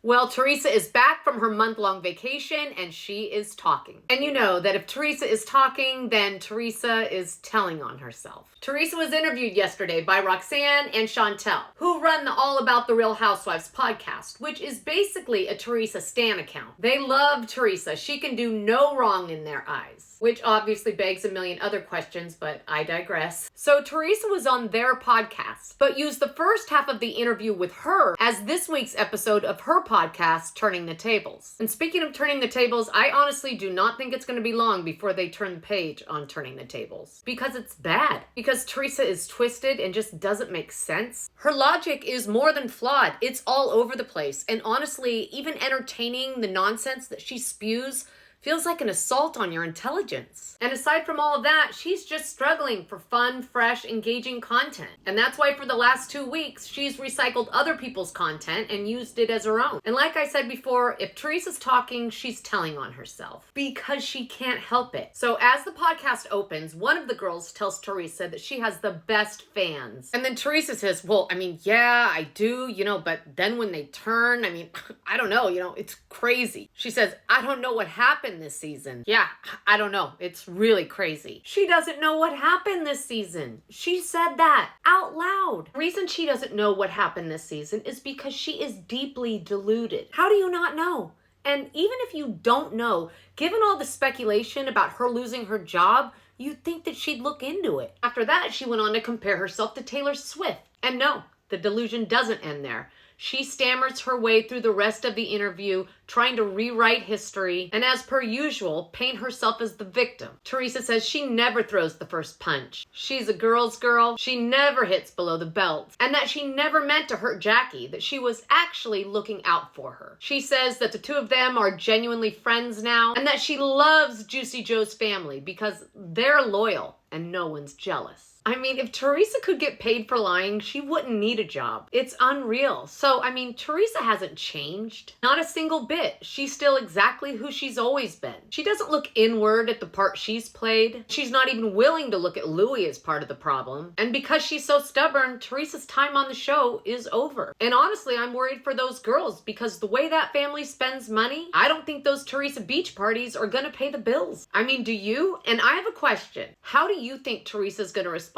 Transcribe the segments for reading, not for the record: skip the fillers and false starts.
Well, Teresa is back from her month-long vacation and she is talking. And you know that if Teresa is talking, then Teresa is telling on herself. Teresa was interviewed yesterday by Roxanne and Chantel, who run the All About the Real Housewives podcast, which is basically a Teresa stan account. They love Teresa. She can do no wrong in their eyes, which obviously begs a million other questions, but I digress. So Teresa was on their podcast, but used the first half of the interview with her as this week's episode of her podcast, Turning the Tables. And speaking of turning the tables, I honestly do not think it's going to be long before they turn the page on Turning the Tables. Because it's bad. Because Teresa is twisted and just doesn't make sense. Her logic is more than flawed. It's all over the place. And honestly, even entertaining the nonsense that she spews feels like an assault on your intelligence. And aside from all of that, she's just struggling for fun, fresh, engaging content. And that's why for the last 2 weeks, she's recycled other people's content and used it as her own. And like I said before, if Teresa's talking, she's telling on herself because she can't help it. So as the podcast opens, one of the girls tells Teresa that she has the best fans. And then Teresa says, well, yeah, I do, but then when they turn, I don't know, it's crazy. She says, I don't know what happened this season. Yeah, I don't know. It's really crazy. She doesn't know what happened this season. She said that out loud. The reason she doesn't know what happened this season is because she is deeply deluded. How do you not know? And even if you don't know, given all the speculation about her losing her job, you'd think that she'd look into it. After that, she went on to compare herself to Taylor Swift. And no, the delusion doesn't end there. She stammers her way through the rest of the interview, trying to rewrite history, and as per usual, paint herself as the victim. Teresa says she never throws the first punch. She's a girl's girl. She never hits below the belt. And that she never meant to hurt Jackie, that she was actually looking out for her. She says that the two of them are genuinely friends now, and that she loves Juicy Joe's family because they're loyal and no one's jealous. If Teresa could get paid for lying, she wouldn't need a job. It's unreal. So, Teresa hasn't changed. Not a single bit. She's still exactly who she's always been. She doesn't look inward at the part she's played. She's not even willing to look at Louis as part of the problem. And because she's so stubborn, Teresa's time on the show is over. And honestly, I'm worried for those girls because the way that family spends money, I don't think those Teresa beach parties are gonna pay the bills. Do you? And I have a question. How do you think Teresa's gonna respond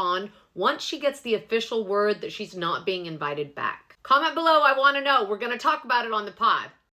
once she gets the official word that she's not being invited back? Comment below, I want to know. We're going to talk about it on the pod.